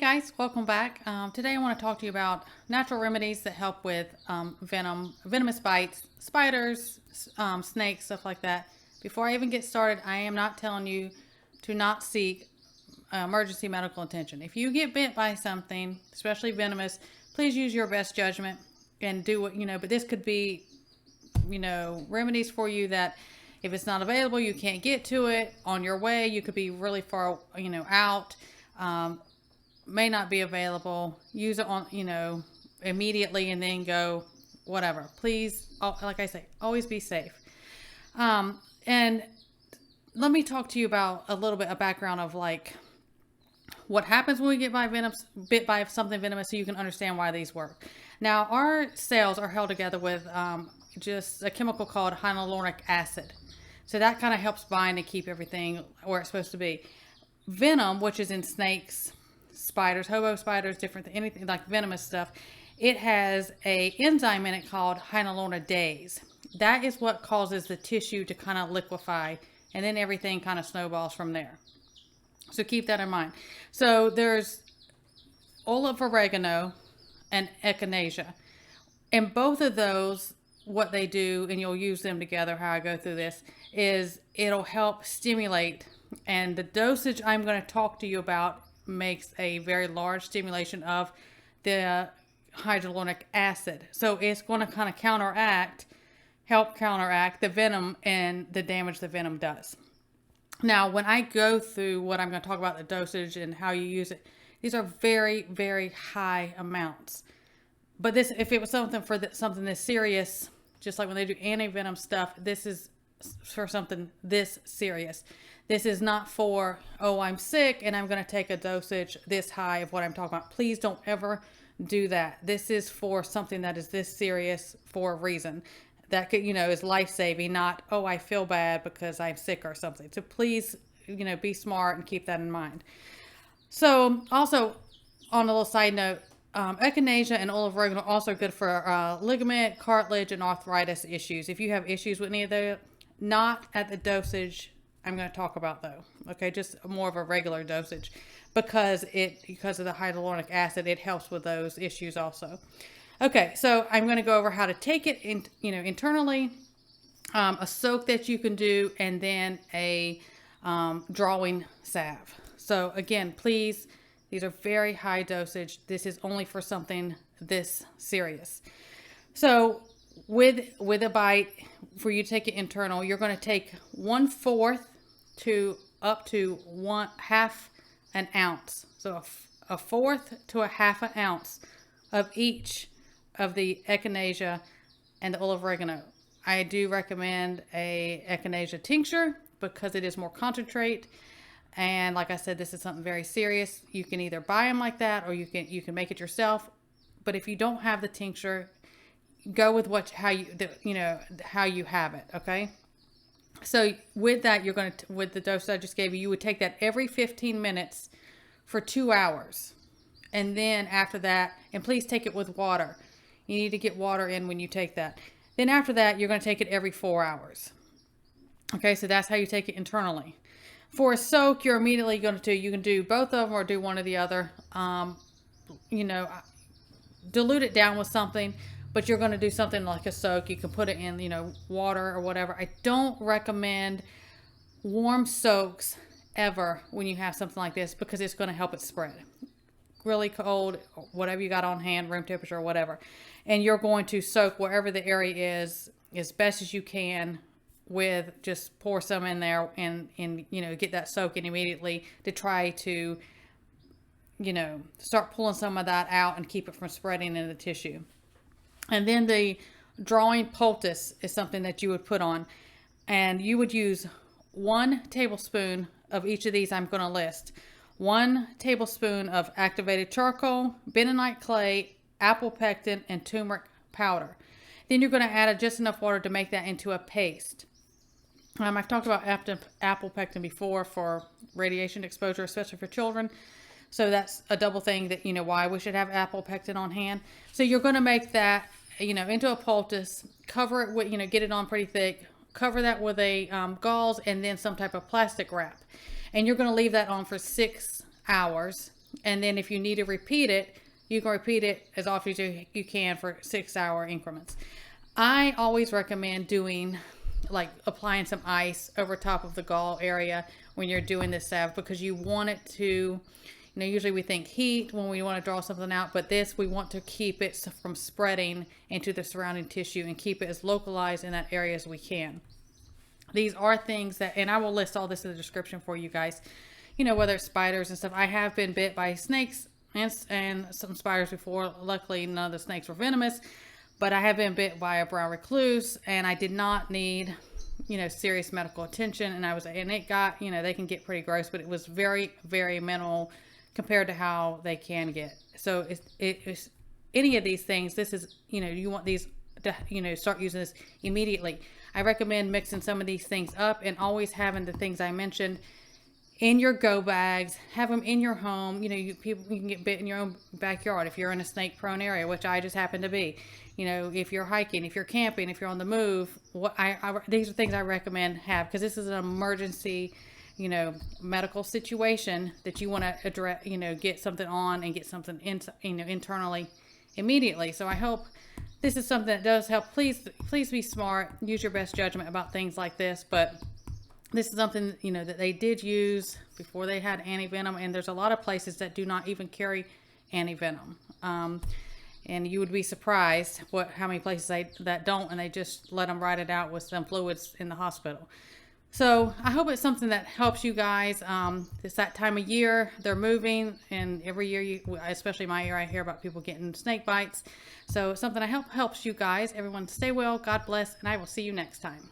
guys, welcome back. Today I want to talk to you about natural remedies that help with venomous bites, spiders, snakes, stuff like that. Before I even get started, I am not telling you to not seek emergency medical attention. If you get bit by something, especially venomous, please use your best judgment and do what, but this could be, remedies for you that if it's not available, you can't get to it on your way. You could be really far, out. May not be available. Use it on, immediately and then go whatever. Please, like I say, always be safe. And let me talk to you about a little bit of background of like what happens when we get bit by something venomous, so you can understand why these work. Now, our cells are held together with just a chemical called hyaluronic acid. So that kind of helps bind and keep everything where it's supposed to be. Venom, which is in snakes, spiders, hobo spiders, anything like venomous stuff, it has a enzyme in it called hyaluronidase. That is what causes the tissue to kind of liquefy, and then everything kind of snowballs from there. So keep that in mind. So there's olive oregano and echinacea. And both of those, what they do, and you'll use them together, how I go through this, is it'll help stimulate. And the dosage I'm going to talk to you about makes a very large stimulation of the hyaluronic acid. So it's going to kind of help counteract the venom and the damage the venom does. Now, when I go through what I'm going to talk about, the dosage and how you use it, these are very, very high amounts. But this, if it was something for something this serious, just like when they do anti-venom stuff, this is for something this serious. This is not for, oh, I'm sick and I'm going to take a dosage this high of what I'm talking about. Please don't ever do that. This is for something that is this serious for a reason. That could, is life-saving, not, oh, I feel bad because I'm sick or something. So please, be smart and keep that in mind. So also, on a little side note, echinacea and olive oregano are also good for ligament, cartilage, and arthritis issues. If you have issues with any of those, not at the dosage I'm going to talk about though. Okay, just more of a regular dosage because of the hyaluronic acid, it helps with those issues also. Okay, so I'm going to go over how to take it in, internally, a soak that you can do, and then a drawing salve. So again, please, these are very high dosage. This is only for something this serious. So with a bite, for you to take it internal, you're going to take 1/4 to up to 1/2 an ounce. So a 1/4 to a 1/2 an ounce of each of the echinacea and the olive oregano. I do recommend a echinacea tincture because it is more concentrate. And like I said, this is something very serious. You can either buy them like that or you can make it yourself. But if you don't have the tincture, go with how you have it, okay? So with that, you're going to, with the dose I just gave you, you would take that every 15 minutes for 2 hours. And then after that, and please take it with water. You need to get water in when you take that. Then after that, you're going to take it every 4 hours. Okay, so that's how you take it internally. For a soak, you're immediately going to you can do both of them or do one or the other. Dilute it down with something, but you're going to do something like a soak. You can put it in, water or whatever. I don't recommend warm soaks ever when you have something like this because it's going to help it spread. Really cold, whatever you got on hand, room temperature or whatever. And you're going to soak wherever the area is as best as you can with, just pour some in there and get that soak in immediately to try to, start pulling some of that out and keep it from spreading in the tissue. And then the drawing poultice is something that you would put on, and you would use 1 tablespoon of each of these I'm going to list. 1 tablespoon of activated charcoal, benonite clay, apple pectin, and turmeric powder. Then you're going to add just enough water to make that into a paste. I've talked about apple pectin before for radiation exposure, especially for children. So that's a double thing that, why we should have apple pectin on hand. So you're going to make that, into a poultice, cover it with, get it on pretty thick, cover that with a gauze and then some type of plastic wrap. And you're going to leave that on for 6 hours. And then if you need to repeat it, you can repeat it as often as you can for 6-hour increments. I always recommend doing, like, applying some ice over top of the gall area when you're doing this salve, because you want it to, usually we think heat when we want to draw something out, but this, we want to keep it from spreading into the surrounding tissue and keep it as localized in that area as we can. These are things that, and I will list all this in the description for you guys, whether it's spiders and stuff. I have been bit by snakes and some spiders before. Luckily, none of the snakes were venomous, but I have been bit by a brown recluse, and I did not need, serious medical attention. And it got, they can get pretty gross, but it was very, very minimal compared to how they can get. So it's any of these things. This is, you want these to, start using this immediately. I recommend mixing some of these things up and always having the things I mentioned in your go bags. Have them in your home. You can get bit in your own backyard if you're in a snake prone area, which I just happen to be. If you're hiking, if you're camping, if you're on the move, these are things I recommend have, because this is an emergency, medical situation that you want to address, get something on and get something in, internally immediately. So I hope this is something that does help. Please be smart. Use your best judgment about things like this. But this is something, that they did use before they had anti-venom. And there's a lot of places that do not even carry anti-venom. And you would be surprised how many places that don't, and they just let them ride it out with some fluids in the hospital. So I hope it's something that helps you guys. It's that time of year, they're moving, and every year, especially my year, I hear about people getting snake bites. So it's something I hope helps you guys. Everyone stay well, God bless, and I will see you next time.